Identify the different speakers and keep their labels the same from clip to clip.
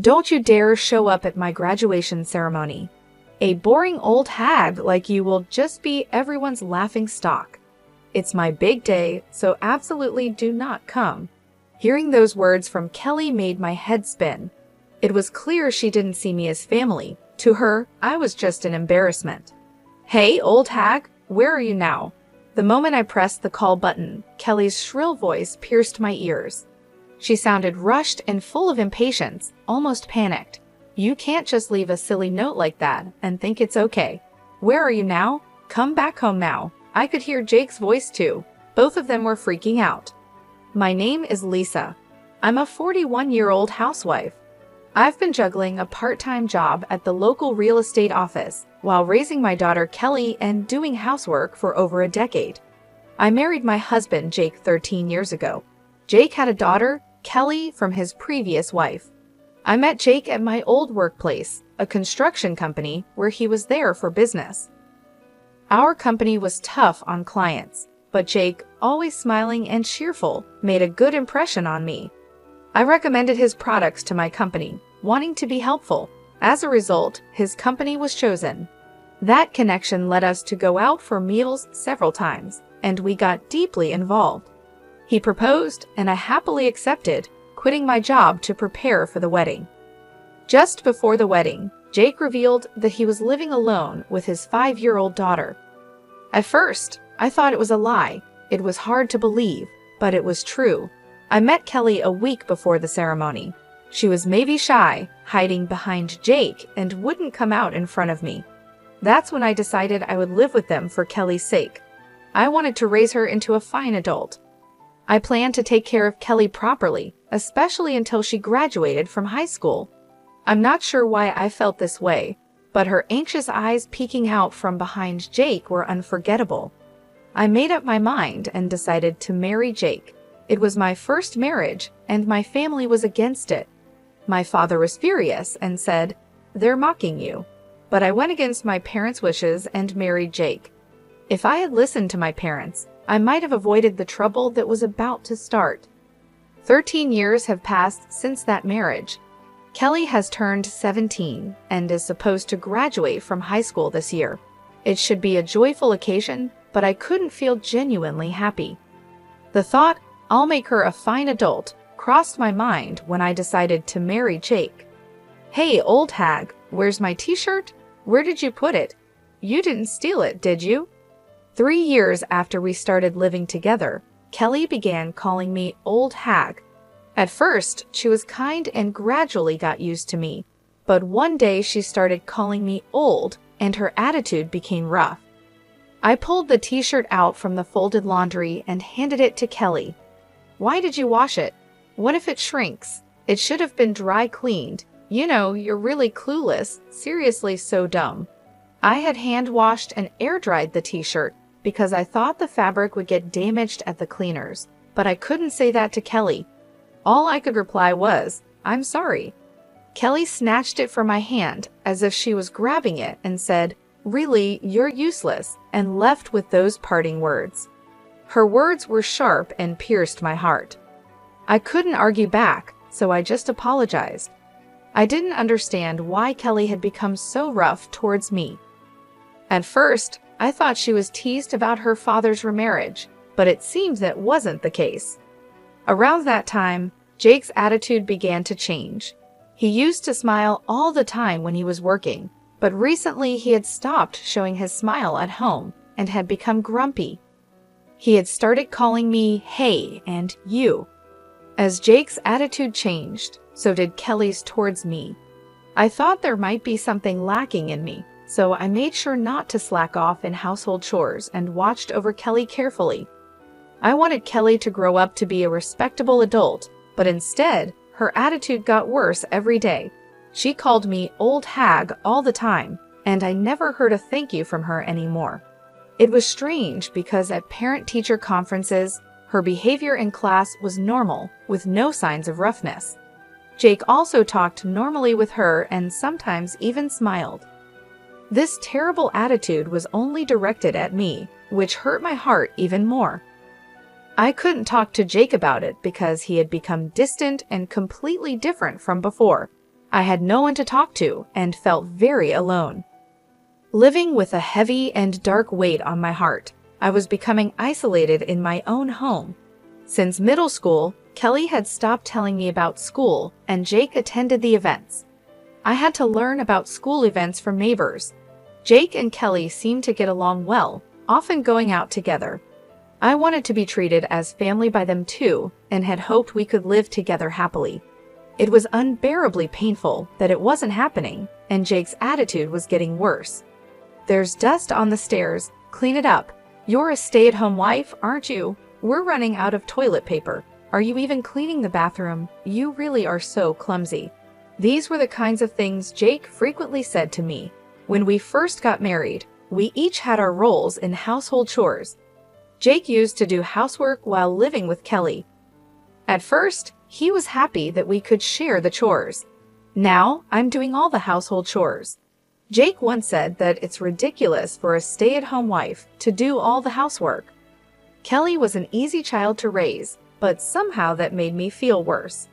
Speaker 1: Don't you dare show up at my graduation ceremony. A boring old hag like you will just be everyone's laughing stock. It's my big day, so absolutely do not come." Hearing those words from Kelly made my head spin. It was clear she didn't see me as family. To her, I was just an embarrassment. "Hey, old hag, where are you now?" The moment I pressed the call button, Kelly's shrill voice pierced my ears. She sounded rushed and full of impatience, almost panicked. "You can't just leave a silly note like that and think it's okay. Where are you now? Come back home now." I could hear Jake's voice too. Both of them were freaking out. "My name is Lisa. I'm a 41-year-old housewife. I've been juggling a part-time job at the local real estate office while raising my daughter Kelly and doing housework for over a decade. I married my husband Jake 13 years ago. Jake had a daughter, Kelly, from his previous wife. I met Jake at my old workplace, a construction company, where he was there for business. Our company was tough on clients, but Jake, always smiling and cheerful, made a good impression on me. I recommended his products to my company, wanting to be helpful. As a result, his company was chosen. That connection led us to go out for meals several times, and we got deeply involved. He proposed, and I happily accepted, quitting my job to prepare for the wedding. Just before the wedding, Jake revealed that he was living alone with his 5-year-old daughter. At first, I thought it was a lie. It was hard to believe, but it was true. I met Kelly a week before the ceremony. She was maybe shy, hiding behind Jake, and wouldn't come out in front of me. That's when I decided I would live with them for Kelly's sake. I wanted to raise her into a fine adult. I planned to take care of Kelly properly, especially until she graduated from high school. I'm not sure why I felt this way, but her anxious eyes peeking out from behind Jake were unforgettable. I made up my mind and decided to marry Jake. It was my first marriage, and my family was against it. My father was furious and said, "They're mocking you." But I went against my parents' wishes and married Jake. If I had listened to my parents, I might have avoided the trouble that was about to start. 13 years have passed since that marriage. Kelly has turned 17 and is supposed to graduate from high school this year. It should be a joyful occasion, but I couldn't feel genuinely happy. The thought, "I'll make her a fine adult," crossed my mind when I decided to marry Jake. "Hey, old hag, where's my t-shirt? Where did you put it? You didn't steal it, did you?" 3 years after we started living together, Kelly began calling me old hag. At first, she was kind and gradually got used to me, but one day she started calling me old and her attitude became rough. I pulled the t-shirt out from the folded laundry and handed it to Kelly. "Why did you wash it? What if it shrinks? It should have been dry cleaned. You know, you're really clueless, seriously so dumb." I had hand washed and air dried the t-shirt because I thought the fabric would get damaged at the cleaners, but I couldn't say that to Kelly. All I could reply was, "I'm sorry." Kelly snatched it from my hand as if she was grabbing it and said, "Really, you're useless," and left with those parting words. Her words were sharp and pierced my heart. I couldn't argue back, so I just apologized. I didn't understand why Kelly had become so rough towards me. At first, I thought she was teased about her father's remarriage, but it seemed that wasn't the case. Around that time, Jake's attitude began to change. He used to smile all the time when he was working, but recently he had stopped showing his smile at home and had become grumpy. He had started calling me "hey" and "you." As Jake's attitude changed, so did Kelly's towards me. I thought there might be something lacking in me, so I made sure not to slack off in household chores and watched over Kelly carefully. I wanted Kelly to grow up to be a respectable adult, but instead, her attitude got worse every day. She called me old hag all the time, and I never heard a thank you from her anymore. It was strange because at parent-teacher conferences, her behavior in class was normal, with no signs of roughness. Jake also talked normally with her and sometimes even smiled. This terrible attitude was only directed at me, which hurt my heart even more. I couldn't talk to Jake about it because he had become distant and completely different from before. I had no one to talk to and felt very alone. Living with a heavy and dark weight on my heart, I was becoming isolated in my own home. Since middle school, Kelly had stopped telling me about school, and Jake attended the events. I had to learn about school events from neighbors. Jake and Kelly seemed to get along well, often going out together. I wanted to be treated as family by them too, and had hoped we could live together happily. It was unbearably painful that it wasn't happening, and Jake's attitude was getting worse. "There's dust on the stairs, clean it up. You're a stay-at-home wife, aren't you? We're running out of toilet paper. Are you even cleaning the bathroom? You really are so clumsy." These were the kinds of things Jake frequently said to me. When we first got married, we each had our roles in household chores. Jake used to do housework while living with Kelly. At first, he was happy that we could share the chores. Now, I'm doing all the household chores. Jake once said that it's ridiculous for a stay-at-home wife to do all the housework. Kelly was an easy child to raise, but somehow that made me feel worse.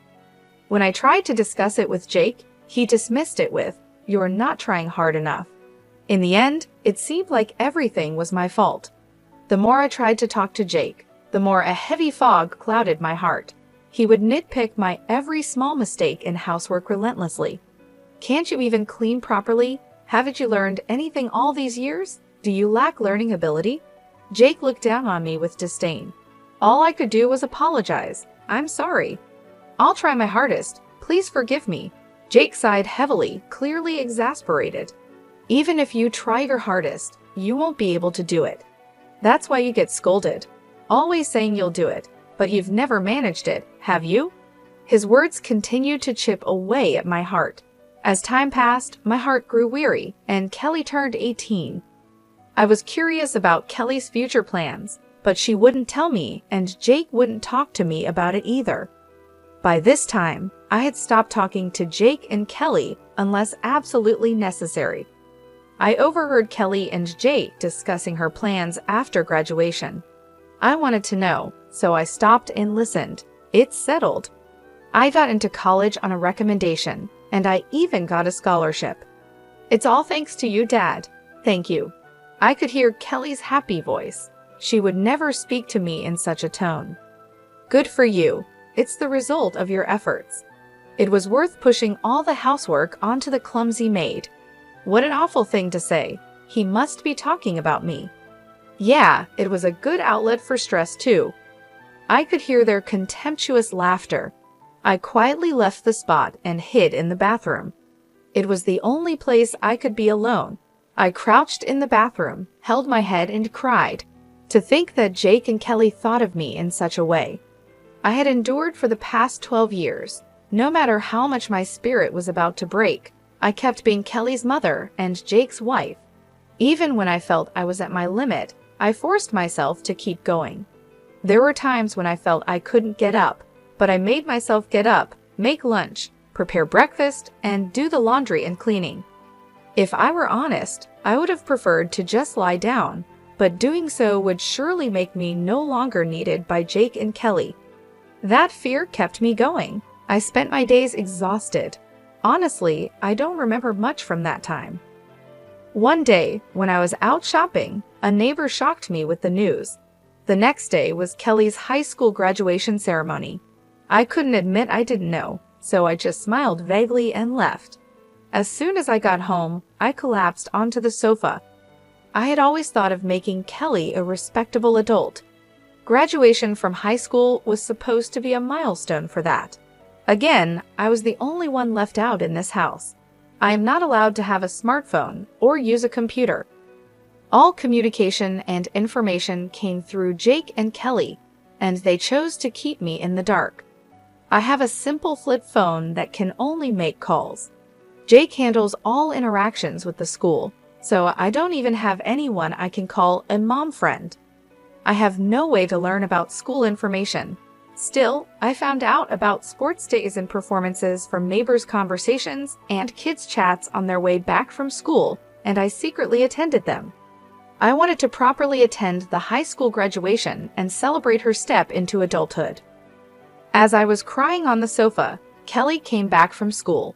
Speaker 1: When I tried to discuss it with Jake, he dismissed it with, "You're not trying hard enough." In the end, it seemed like everything was my fault. The more I tried to talk to Jake, the more a heavy fog clouded my heart. He would nitpick my every small mistake in housework relentlessly. "Can't you even clean properly? Haven't you learned anything all these years? Do you lack learning ability?" Jake looked down on me with disdain. All I could do was apologize. "I'm sorry. I'll try my hardest. Please forgive me." Jake sighed heavily, clearly exasperated. "Even if you try your hardest, you won't be able to do it. That's why you get scolded. Always saying you'll do it, but you've never managed it, have you?" His words continued to chip away at my heart. As time passed, my heart grew weary, and Kelly turned 18. I was curious about Kelly's future plans, but she wouldn't tell me, and Jake wouldn't talk to me about it either. By this time, I had stopped talking to Jake and Kelly unless absolutely necessary. I overheard Kelly and Jake discussing her plans after graduation. I wanted to know, so I stopped and listened. It's settled. I got into college on a recommendation, and I even got a scholarship. "It's all thanks to you, Dad. Thank you." I could hear Kelly's happy voice. She would never speak to me in such a tone. "Good for you. It's the result of your efforts." It was worth pushing all the housework onto the clumsy maid. What an awful thing to say. He must be talking about me. Yeah, it was a good outlet for stress too. I could hear their contemptuous laughter. I quietly left the spot and hid in the bathroom. It was the only place I could be alone. I crouched in the bathroom, held my head and cried. To think that Jake and Kelly thought of me in such a way. I had endured for the past 12 years. No matter how much my spirit was about to break, I kept being Kelly's mother and Jake's wife. Even when I felt I was at my limit, I forced myself to keep going. There were times when I felt I couldn't get up, but I made myself get up, make lunch, prepare breakfast, and do the laundry and cleaning. If I were honest, I would have preferred to just lie down, but doing so would surely make me no longer needed by Jake and Kelly. That fear kept me going. I spent my days exhausted. Honestly, I don't remember much from that time. One day, when I was out shopping, a neighbor shocked me with the news. The next day was Kelly's high school graduation ceremony. I couldn't admit I didn't know, so I just smiled vaguely and left. As soon as I got home, I collapsed onto the sofa. I had always thought of making Kelly a respectable adult. Graduation from high school was supposed to be a milestone for that. Again, I was the only one left out in this house. I am not allowed to have a smartphone or use a computer. All communication and information came through Jake and Kelly, and they chose to keep me in the dark. I have a simple flip phone that can only make calls. Jake handles all interactions with the school, so I don't even have anyone I can call a mom friend. I have no way to learn about school information. Still, I found out about sports days and performances from neighbors' conversations and kids' chats on their way back from school, and I secretly attended them. I wanted to properly attend the high school graduation and celebrate her step into adulthood. As I was crying on the sofa, Kelly came back from school.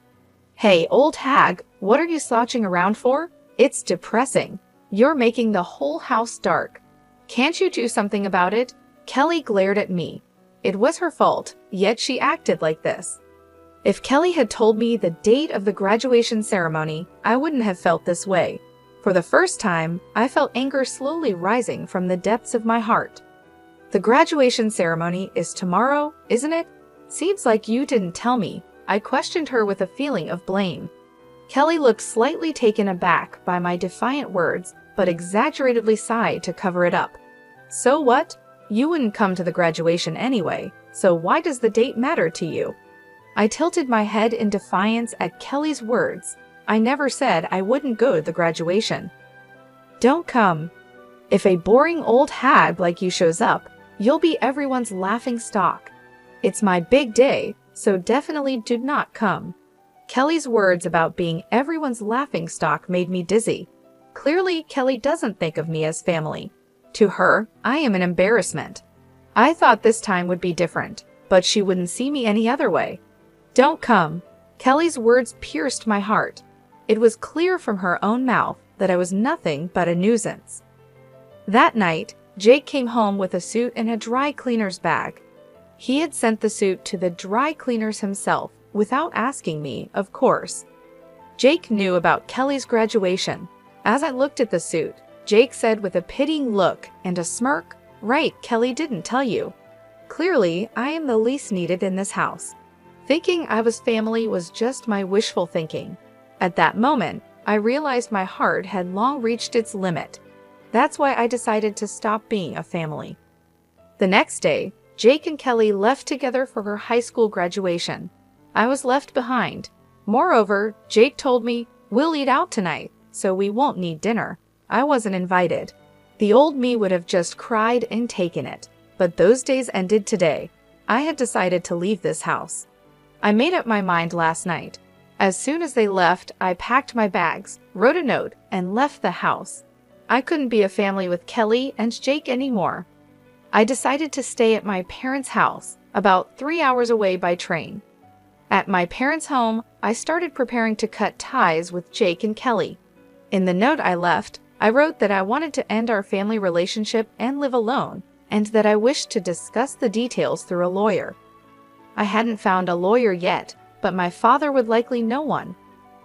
Speaker 1: Hey, old hag, what are you slouching around for? It's depressing. You're making the whole house dark. Can't you do something about it? Kelly glared at me. It was her fault, yet she acted like this. If Kelly had told me the date of the graduation ceremony, I wouldn't have felt this way. For the first time, I felt anger slowly rising from the depths of my heart. The graduation ceremony is tomorrow, isn't it? Seems like you didn't tell me. I questioned her with a feeling of blame. Kelly looked slightly taken aback by my defiant words, but exaggeratedly sighed to cover it up. So what? You wouldn't come to the graduation anyway, so why does the date matter to you? I tilted my head in defiance at Kelly's words. I never said I wouldn't go to the graduation. Don't come. If a boring old hag like you shows up, you'll be everyone's laughing stock. It's my big day, so definitely do not come. Kelly's words about being everyone's laughing stock made me dizzy. Clearly, Kelly doesn't think of me as family. To her, I am an embarrassment. I thought this time would be different, but she wouldn't see me any other way. Don't come. Kelly's words pierced my heart. It was clear from her own mouth that I was nothing but a nuisance. That night, Jake came home with a suit and a dry cleaner's bag. He had sent the suit to the dry cleaners himself, without asking me, of course. Jake knew about Kelly's graduation. As I looked at the suit, Jake said with a pitying look and a smirk, "Right, Kelly didn't tell you. Clearly, I am the least needed in this house." Thinking I was family was just my wishful thinking. At that moment, I realized my heart had long reached its limit. That's why I decided to stop being a family. The next day, Jake and Kelly left together for her high school graduation. I was left behind. Moreover, Jake told me, "We'll eat out tonight, so we won't need dinner." I wasn't invited. The old me would have just cried and taken it. But those days ended today. I had decided to leave this house. I made up my mind last night. As soon as they left, I packed my bags, wrote a note, and left the house. I couldn't be a family with Kelly and Jake anymore. I decided to stay at my parents' house, about 3 hours away by train. At my parents' home, I started preparing to cut ties with Jake and Kelly. In the note I left, I wrote that I wanted to end our family relationship and live alone, and that I wished to discuss the details through a lawyer. I hadn't found a lawyer yet, but my father would likely know one.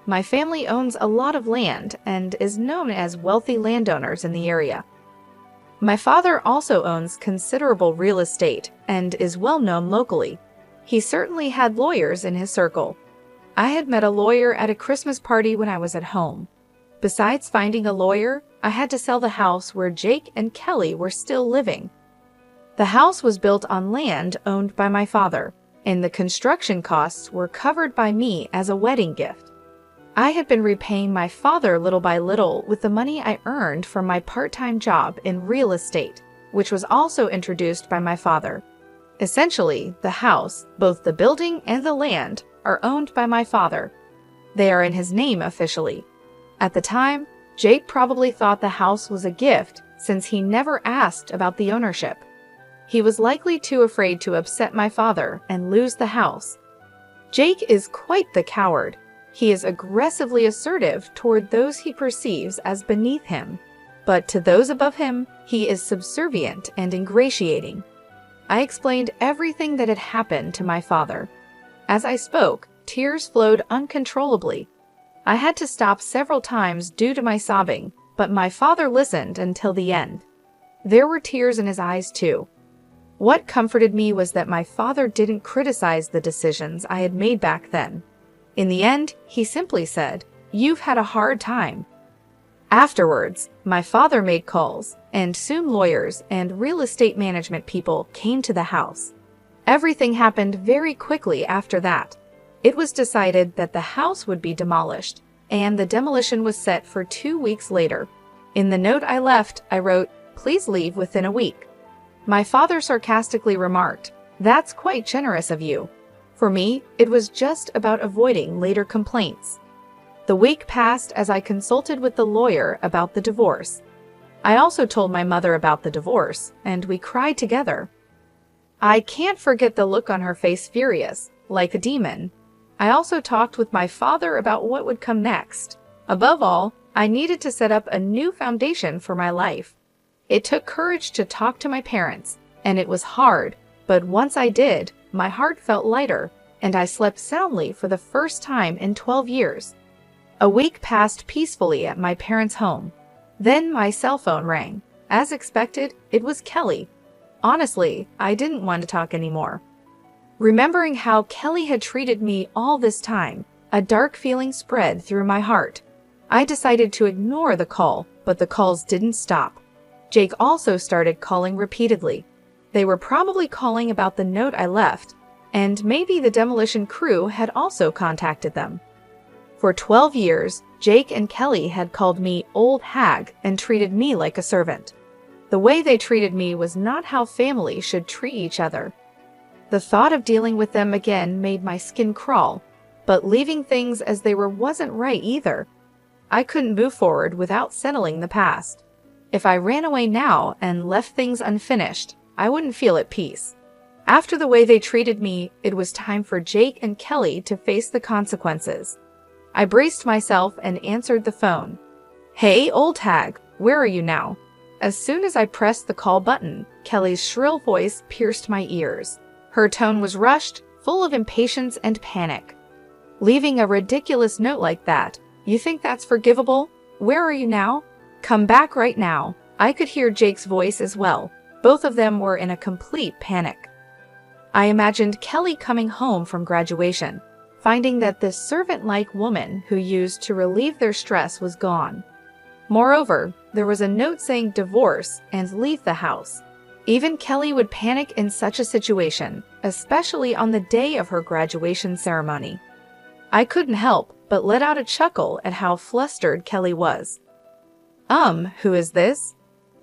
Speaker 1: My family owns a lot of land and is known as wealthy landowners in the area. My father also owns considerable real estate and is well known locally. He certainly had lawyers in his circle. I had met a lawyer at a Christmas party when I was at home. Besides finding a lawyer, I had to sell the house where Jake and Kelly were still living. The house was built on land owned by my father, and the construction costs were covered by me as a wedding gift. I had been repaying my father little by little with the money I earned from my part-time job in real estate, which was also introduced by my father. Essentially, the house, both the building and the land, are owned by my father. They are in his name officially. At the time, Jake probably thought the house was a gift since he never asked about the ownership. He was likely too afraid to upset my father and lose the house. Jake is quite the coward. He is aggressively assertive toward those he perceives as beneath him, but to those above him, he is subservient and ingratiating. I explained everything that had happened to my father. As I spoke, tears flowed uncontrollably. I had to stop several times due to my sobbing, but my father listened until the end. There were tears in his eyes too. What comforted me was that my father didn't criticize the decisions I had made back then. In the end, he simply said, "You've had a hard time." Afterwards, my father made calls, and soon lawyers and real estate management people came to the house. Everything happened very quickly after that. It was decided that the house would be demolished, and the demolition was set for 2 weeks later. In the note I left, I wrote, "Please leave within a week." My father sarcastically remarked, "That's quite generous of you." For me, it was just about avoiding later complaints. The week passed as I consulted with the lawyer about the divorce. I also told my mother about the divorce, and we cried together. I can't forget the look on her face, furious, like a demon. I also talked with my father about what would come next. Above all, I needed to set up a new foundation for my life. It took courage to talk to my parents, and it was hard, but once I did, my heart felt lighter, and I slept soundly for the first time in 12 years. A week passed peacefully at my parents' home. Then my cell phone rang. As expected, it was Kelly. Honestly, I didn't want to talk anymore. Remembering how Kelly had treated me all this time, a dark feeling spread through my heart. I decided to ignore the call, but the calls didn't stop. Jake also started calling repeatedly. They were probably calling about the note I left, and maybe the demolition crew had also contacted them. For 12 years, Jake and Kelly had called me old hag and treated me like a servant. The way they treated me was not how family should treat each other. The thought of dealing with them again made my skin crawl, but leaving things as they were wasn't right either. I couldn't move forward without settling the past. If I ran away now and left things unfinished, I wouldn't feel at peace. After the way they treated me, it was time for Jake and Kelly to face the consequences. I braced myself and answered the phone. "Hey, old hag, where are you now?" As soon as I pressed the call button, Kelly's shrill voice pierced my ears. Her tone was rushed, full of impatience and panic. "Leaving a ridiculous note like that? You think that's forgivable? Where are you now? Come back right now." I could hear Jake's voice as well. Both of them were in a complete panic. I imagined Kelly coming home from graduation, finding that this servant-like woman who used to relieve their stress was gone. Moreover, there was a note saying divorce and leave the house. Even Kelly would panic in such a situation, especially on the day of her graduation ceremony. I couldn't help but let out a chuckle at how flustered Kelly was. Who is this?"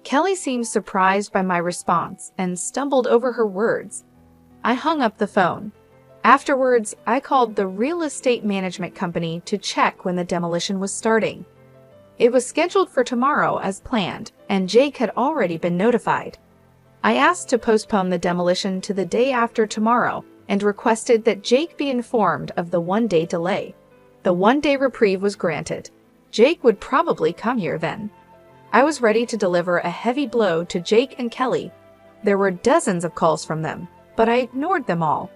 Speaker 1: Kelly seemed surprised by my response and stumbled over her words. I hung up the phone. Afterwards, I called the real estate management company to check when the demolition was starting. It was scheduled for tomorrow as planned, and Jake had already been notified. I asked to postpone the demolition to the day after tomorrow and requested that Jake be informed of the one-day delay. The one-day reprieve was granted. Jake would probably come here then. I was ready to deliver a heavy blow to Jake and Kelly. There were dozens of calls from them, but I ignored them all.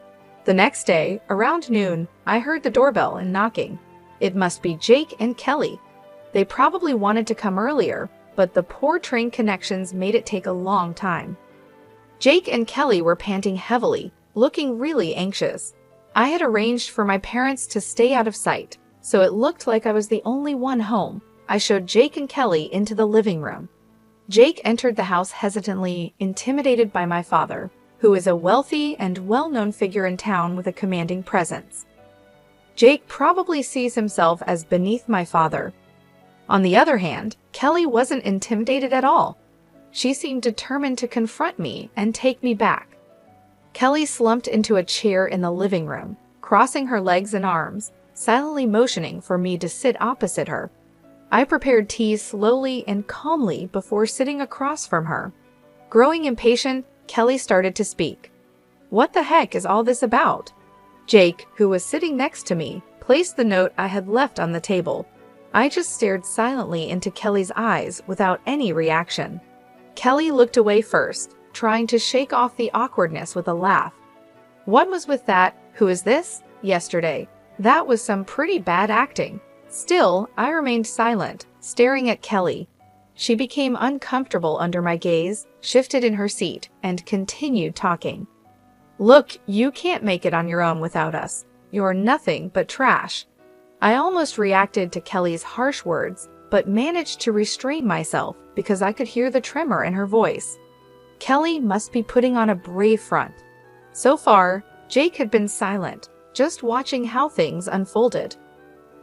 Speaker 1: The next day, around noon, I heard the doorbell and knocking. It must be Jake and Kelly. They probably wanted to come earlier, but the poor train connections made it take a long time. Jake and Kelly were panting heavily, looking really anxious. I had arranged for my parents to stay out of sight, so it looked like I was the only one home. I showed Jake and Kelly into the living room. Jake entered the house hesitantly, intimidated by my father, who is a wealthy and well-known figure in town with a commanding presence. Jake probably sees himself as beneath my father. On the other hand, Kelly wasn't intimidated at all. She seemed determined to confront me and take me back. Kelly slumped into a chair in the living room, crossing her legs and arms, silently motioning for me to sit opposite her. I prepared tea slowly and calmly before sitting across from her. Growing impatient, Kelly started to speak. "What the heck is all this about?" Jake, who was sitting next to me, placed the note I had left on the table. I just stared silently into Kelly's eyes without any reaction. Kelly looked away first, trying to shake off the awkwardness with a laugh. "What was with that 'who is this' yesterday? That was some pretty bad acting." Still, I remained silent, staring at Kelly. She became uncomfortable under my gaze, shifted in her seat, and continued talking. "Look, you can't make it on your own without us. You're nothing but trash." I almost reacted to Kelly's harsh words, but managed to restrain myself because I could hear the tremor in her voice. Kelly must be putting on a brave front. So far, Jake had been silent, just watching how things unfolded.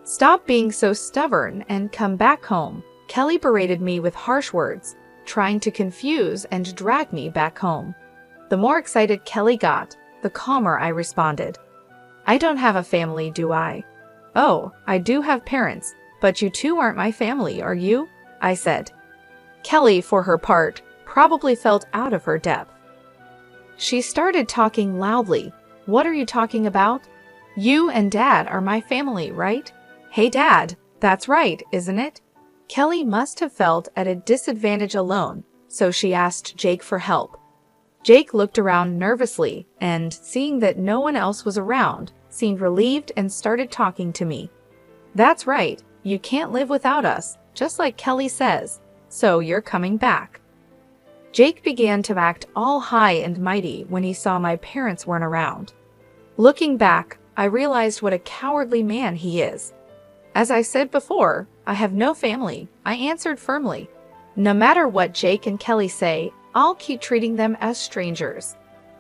Speaker 1: "Stop being so stubborn and come back home." Kelly berated me with harsh words, trying to confuse and drag me back home. The more excited Kelly got, the calmer I responded. "I don't have a family, do I?" "Oh, I do have parents, but you two aren't my family, are you?" I said. Kelly, for her part, probably felt out of her depth. She started talking loudly. "What are you talking about? You and Dad are my family, right? Hey, Dad, that's right, isn't it? Kelly must have felt at a disadvantage alone, so she asked Jake for help. Jake looked around nervously and, seeing that no one else was around, seemed relieved and started talking to me. That's right, you can't live without us, just like Kelly says, so you're coming back. Jake began to act all high and mighty when he saw my parents weren't around. Looking back, I realized what a cowardly man he is. As I said before, I have no family, I answered firmly. No matter what Jake and Kelly say, I'll keep treating them as strangers.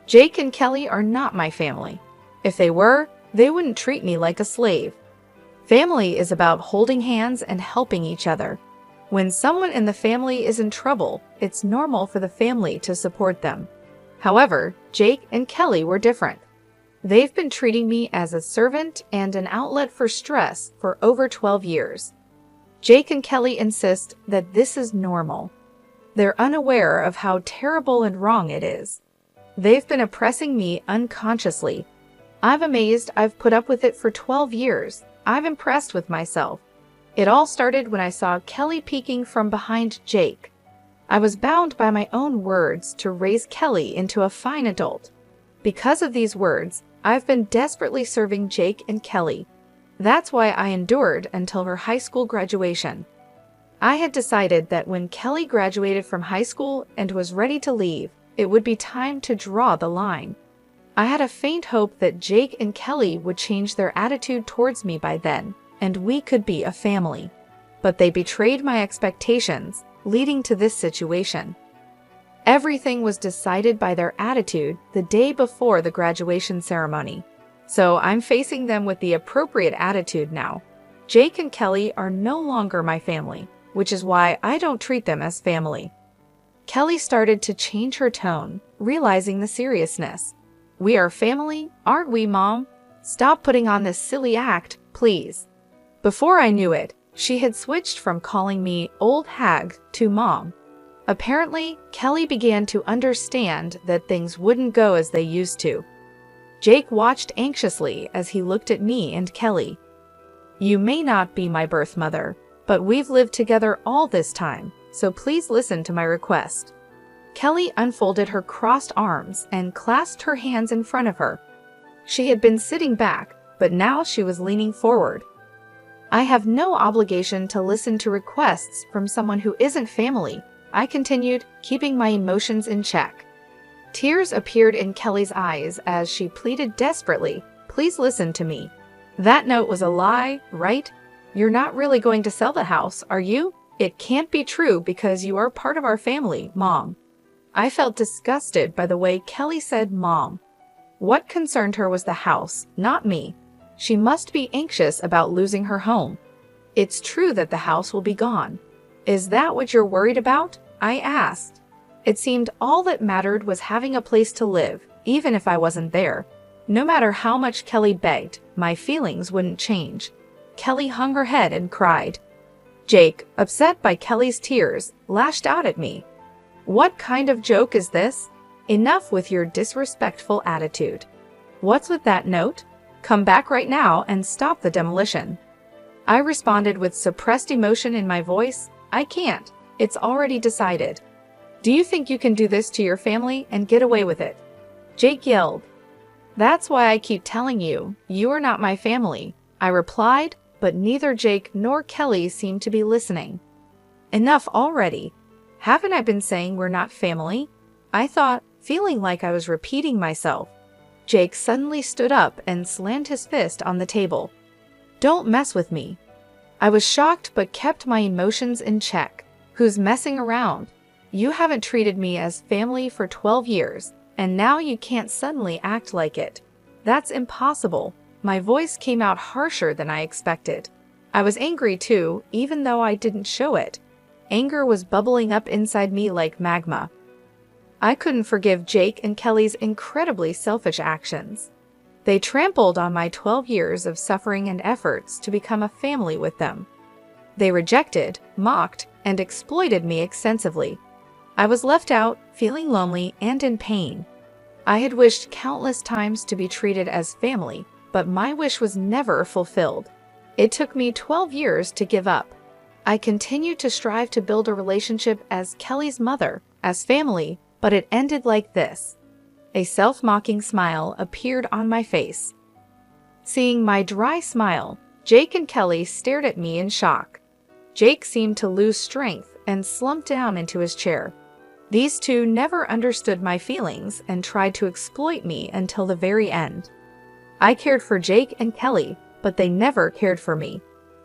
Speaker 1: Jake and Kelly are not my family. If they were, they wouldn't treat me like a slave. Family is about holding hands and helping each other. When someone in the family is in trouble, it's normal for the family to support them. However, Jake and Kelly were different. They've been treating me as a servant and an outlet for stress for over 12 years. Jake and Kelly insist that this is normal. They're unaware of how terrible and wrong it is. They've been oppressing me unconsciously. I'm amazed I've put up with it for 12 years. I'm impressed with myself. It all started when I saw Kelly peeking from behind Jake. I was bound by my own words to raise Kelly into a fine adult. Because of these words, I've been desperately serving Jake and Kelly. That's why I endured until her high school graduation. I had decided that when Kelly graduated from high school and was ready to leave, it would be time to draw the line. I had a faint hope that Jake and Kelly would change their attitude towards me by then, and we could be a family. But they betrayed my expectations, leading to this situation. Everything was decided by their attitude the day before the graduation ceremony. So I'm facing them with the appropriate attitude now. Jake and Kelly are no longer my family, which is why I don't treat them as family. Kelly started to change her tone, realizing the seriousness. We are family, aren't we, Mom? Stop putting on this silly act, please. Before I knew it, she had switched from calling me old hag to Mom. Apparently, Kelly began to understand that things wouldn't go as they used to. Jake watched anxiously as he looked at me and Kelly. You may not be my birth mother, but we've lived together all this time, so please listen to my request. Kelly unfolded her crossed arms and clasped her hands in front of her. She had been sitting back, but now she was leaning forward. I have no obligation to listen to requests from someone who isn't family, I continued, keeping my emotions in check. Tears appeared in Kelly's eyes as she pleaded desperately, please listen to me. That note was a lie, right? You're not really going to sell the house, are you? It can't be true because you are part of our family, Mom. I felt disgusted by the way Kelly said Mom. What concerned her was the house, not me. She must be anxious about losing her home. It's true that the house will be gone. Is that what you're worried about? I asked. It seemed all that mattered was having a place to live, even if I wasn't there. No matter how much Kelly begged, my feelings wouldn't change. Kelly hung her head and cried. Jake, upset by Kelly's tears, lashed out at me. What kind of joke is this? Enough with your disrespectful attitude. What's with that note? Come back right now and stop the demolition. I responded with suppressed emotion in my voice. I can't. It's already decided. Do you think you can do this to your family and get away with it? Jake yelled. That's why I keep telling you, you are not my family, I replied, but neither Jake nor Kelly seemed to be listening. Enough already. Haven't I been saying we're not family? I thought, feeling like I was repeating myself. Jake suddenly stood up and slammed his fist on the table. Don't mess with me. I was shocked but kept my emotions in check. Who's messing around? You haven't treated me as family for 12 years, and now you can't suddenly act like it. That's impossible. My voice came out harsher than I expected. I was angry too, even though I didn't show it. Anger was bubbling up inside me like magma. I couldn't forgive Jake and Kelly's incredibly selfish actions. They trampled on my 12 years of suffering and efforts to become a family with them. They rejected, mocked, and exploited me extensively. I was left out, feeling lonely and in pain. I had wished countless times to be treated as family, but my wish was never fulfilled. It took me 12 years to give up. I continued to strive to build a relationship as Kelly's mother, as family, but it ended like this. A self-mocking smile appeared on my face. Seeing my dry smile, Jake and Kelly stared at me in shock. Jake seemed to lose strength and slumped down into his chair. These two never understood my feelings and tried to exploit me until the very end. I cared for Jake and Kelly, but they never cared for me.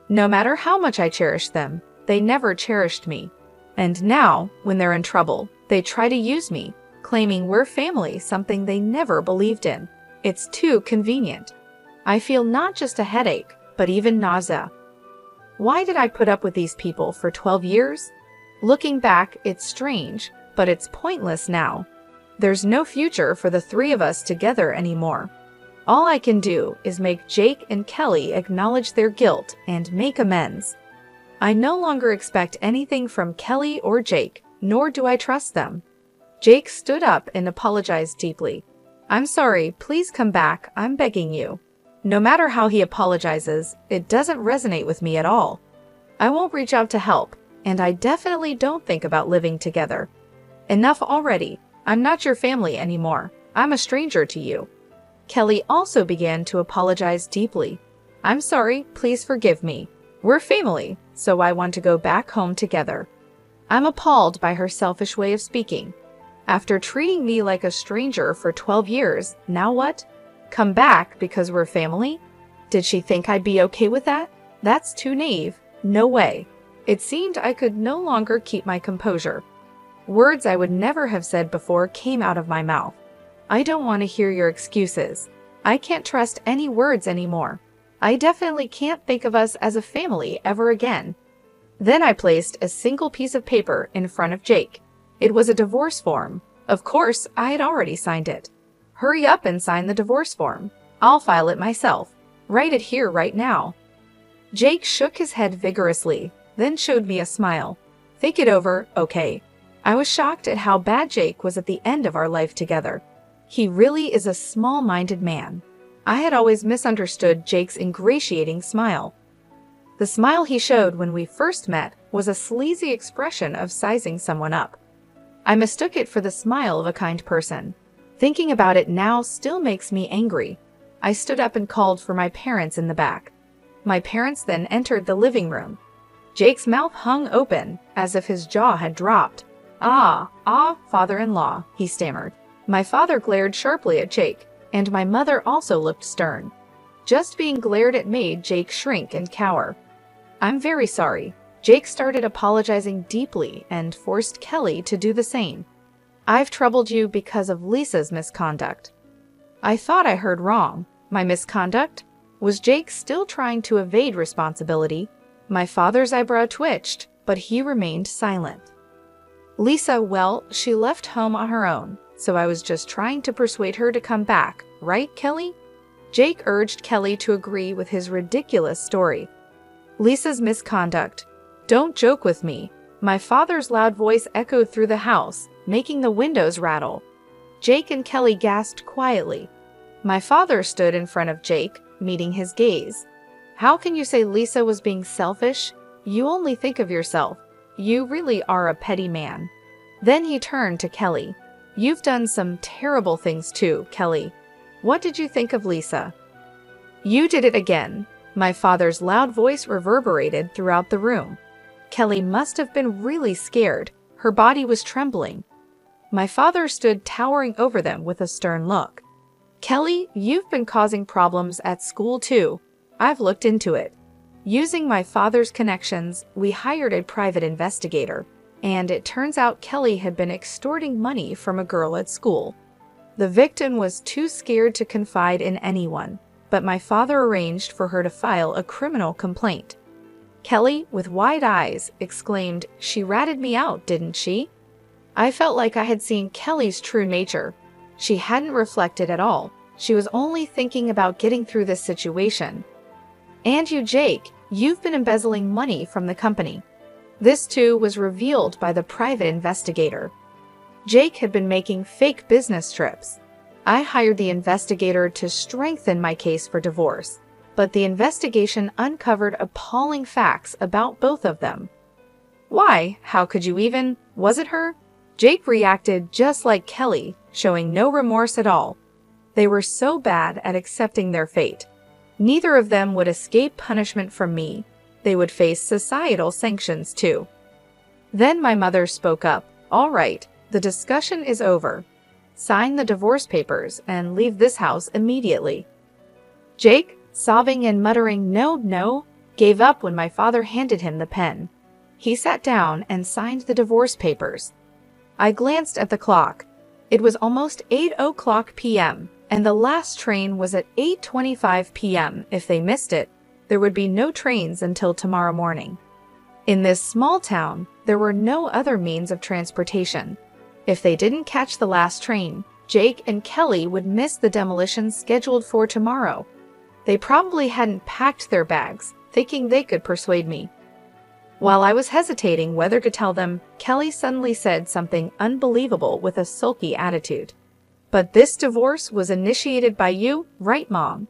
Speaker 1: No matter how much I cherished them, they never cherished me. And now, when they're in trouble, they try to use me, claiming we're family, something they never believed in. It's too convenient. I feel not just a headache, but even nausea. Why did I put up with these people for 12 years? Looking back, it's strange, but it's pointless now. There's no future for the three of us together anymore. All I can do is make Jake and Kelly acknowledge their guilt and make amends. I no longer expect anything from Kelly or Jake, nor do I trust them. Jake stood up and apologized deeply. I'm sorry, please come back, I'm begging you. No matter how he apologizes, it doesn't resonate with me at all. I won't reach out to help, and I definitely don't think about living together. Enough already. I'm not your family anymore. I'm a stranger to you. Kelly also began to apologize deeply. I'm sorry, please forgive me. We're family, so I want to go back home together. I'm appalled by her selfish way of speaking. After treating me like a stranger for 12 years, now what? Come back because we're family? Did she think I'd be okay with that? That's too naive. No way. It seemed I could no longer keep my composure. Words I would never have said before came out of my mouth. I don't want to hear your excuses. I can't trust any words anymore. I definitely can't think of us as a family ever again. Then I placed a single piece of paper in front of Jake. It was a divorce form. Of course, I had already signed it. Hurry up and sign the divorce form. I'll file it myself. Write it here right now. Jake shook his head vigorously, then showed me a smile. Think it over, okay. I was shocked at how bad Jake was at the end of our life together. He really is a small-minded man. I had always misunderstood Jake's ingratiating smile. The smile he showed when we first met was a sleazy expression of sizing someone up. I mistook it for the smile of a kind person. Thinking about it now still makes me angry. I stood up and called for my parents in the back. My parents then entered the living room. Jake's mouth hung open, as if his jaw had dropped. Father-in-law, he stammered. My father glared sharply at Jake, and my mother also looked stern. Just being glared at made Jake shrink and cower. I'm very sorry. Jake started apologizing deeply and forced Kelly to do the same. I've troubled you because of Lisa's misconduct. I thought I heard wrong. My misconduct? Was Jake still trying to evade responsibility? My father's eyebrow twitched, but he remained silent. Lisa, well, she left home on her own, so I was just trying to persuade her to come back, right, Kelly? Jake urged Kelly to agree with his ridiculous story. Lisa's misconduct. Don't joke with me. My father's loud voice echoed through the house, making the windows rattle. Jake and Kelly gasped quietly. My father stood in front of Jake, meeting his gaze. How can you say Lisa was being selfish? You only think of yourself. You really are a petty man. Then he turned to Kelly. You've done some terrible things too, Kelly. What did you think of Lisa? You did it again. My father's loud voice reverberated throughout the room. Kelly must have been really scared. Her body was trembling. My father stood towering over them with a stern look. Kelly, you've been causing problems at school too. I've looked into it. Using my father's connections, we hired a private investigator, and it turns out Kelly had been extorting money from a girl at school. The victim was too scared to confide in anyone, but my father arranged for her to file a criminal complaint. Kelly, with wide eyes, exclaimed, "She ratted me out, didn't she?" I felt like I had seen Kelly's true nature. She hadn't reflected at all. She was only thinking about getting through this situation. And you, Jake, you've been embezzling money from the company. This too was revealed by the private investigator. Jake had been making fake business trips. I hired the investigator to strengthen my case for divorce, but the investigation uncovered appalling facts about both of them. Why? How could you even? Was it her? Jake reacted just like Kelly, showing no remorse at all. They were so bad at accepting their fate. Neither of them would escape punishment from me. They would face societal sanctions too. Then my mother spoke up. All right, the discussion is over. Sign the divorce papers and leave this house immediately. Jake, sobbing and muttering "no, no," gave up when my father handed him the pen. He sat down and signed the divorce papers. I glanced at the clock. It was almost 8:00 p.m., and the last train was at 8:25 p.m. If they missed it, there would be no trains until tomorrow morning. In this small town, there were no other means of transportation. If they didn't catch the last train, Jake and Kelly would miss the demolition scheduled for tomorrow. They probably hadn't packed their bags, thinking they could persuade me. While I was hesitating whether to tell them, Kelly suddenly said something unbelievable with a sulky attitude. "But this divorce was initiated by you, right, Mom?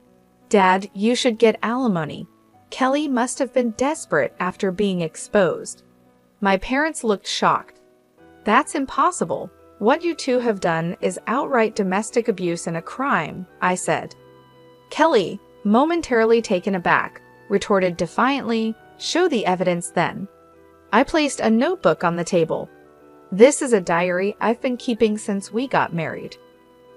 Speaker 1: Dad, you should get alimony." Kelly must have been desperate after being exposed. My parents looked shocked. "That's impossible. What you two have done is outright domestic abuse and a crime," I said. Kelly, momentarily taken aback, retorted defiantly, "Show the evidence then." I placed a notebook on the table. "This is a diary I've been keeping since we got married."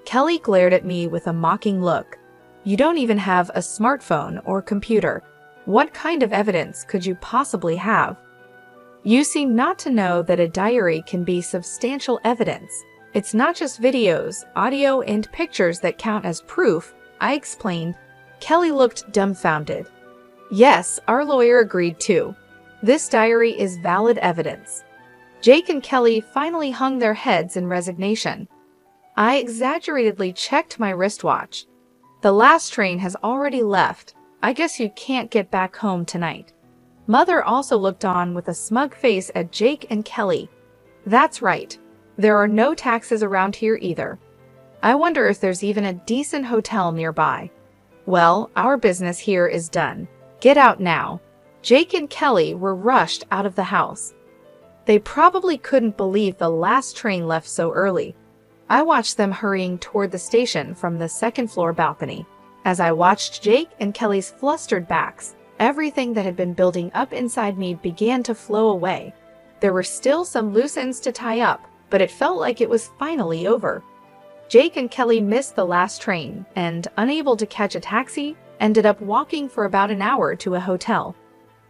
Speaker 1: Kelly glared at me with a mocking look. "You don't even have a smartphone or computer. What kind of evidence could you possibly have?" "You seem not to know that a diary can be substantial evidence. It's not just videos, audio, and pictures that count as proof," I explained. Kelly looked dumbfounded. Yes, our lawyer agreed too. This diary is valid evidence. Jake and Kelly finally hung their heads in resignation. I exaggeratedly checked my wristwatch. "The last train has already left. I guess you can't get back home tonight." Mother also looked on with a smug face at Jake and Kelly. "That's right. There are no taxis around here either. I wonder if there's even a decent hotel nearby. Well, our business here is done. Get out now." Jake and Kelly were rushed out of the house. They probably couldn't believe the last train left so early. I watched them hurrying toward the station from the second-floor balcony. As I watched Jake and Kelly's flustered backs, everything that had been building up inside me began to flow away. There were still some loose ends to tie up, but it felt like it was finally over. Jake and Kelly missed the last train and, unable to catch a taxi, ended up walking for about an hour to a hotel.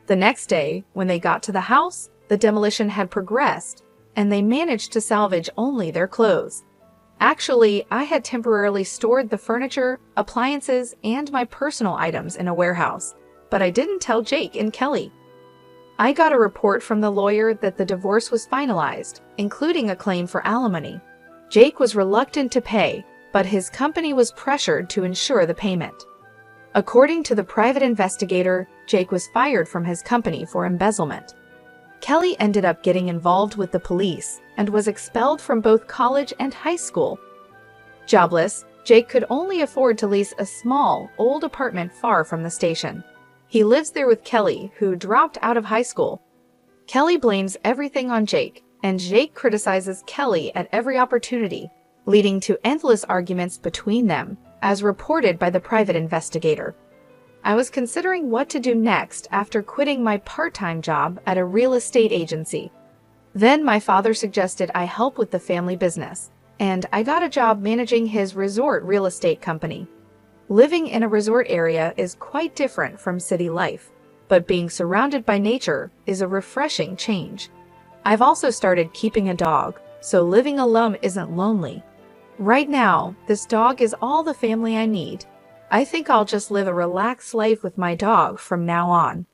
Speaker 1: The next day, when they got to the house, the demolition had progressed, and they managed to salvage only their clothes. Actually, I had temporarily stored the furniture, appliances, and my personal items in a warehouse, but I didn't tell Jake and Kelly. I got a report from the lawyer that the divorce was finalized, including a claim for alimony. Jake was reluctant to pay, but his company was pressured to ensure the payment. According to the private investigator, Jake was fired from his company for embezzlement. Kelly ended up getting involved with the police and was expelled from both college and high school. Jobless, Jake could only afford to lease a small, old apartment far from the station. He lives there with Kelly, who dropped out of high school. Kelly blames everything on Jake, and Jake criticizes Kelly at every opportunity, leading to endless arguments between them, as reported by the private investigator. I was considering what to do next after quitting my part-time job at a real estate agency. Then my father suggested I help with the family business, and I got a job managing his resort real estate company. Living in a resort area is quite different from city life, but being surrounded by nature is a refreshing change. I've also started keeping a dog, so living alone isn't lonely. Right now, this dog is all the family I need. I think I'll just live a relaxed life with my dog from now on.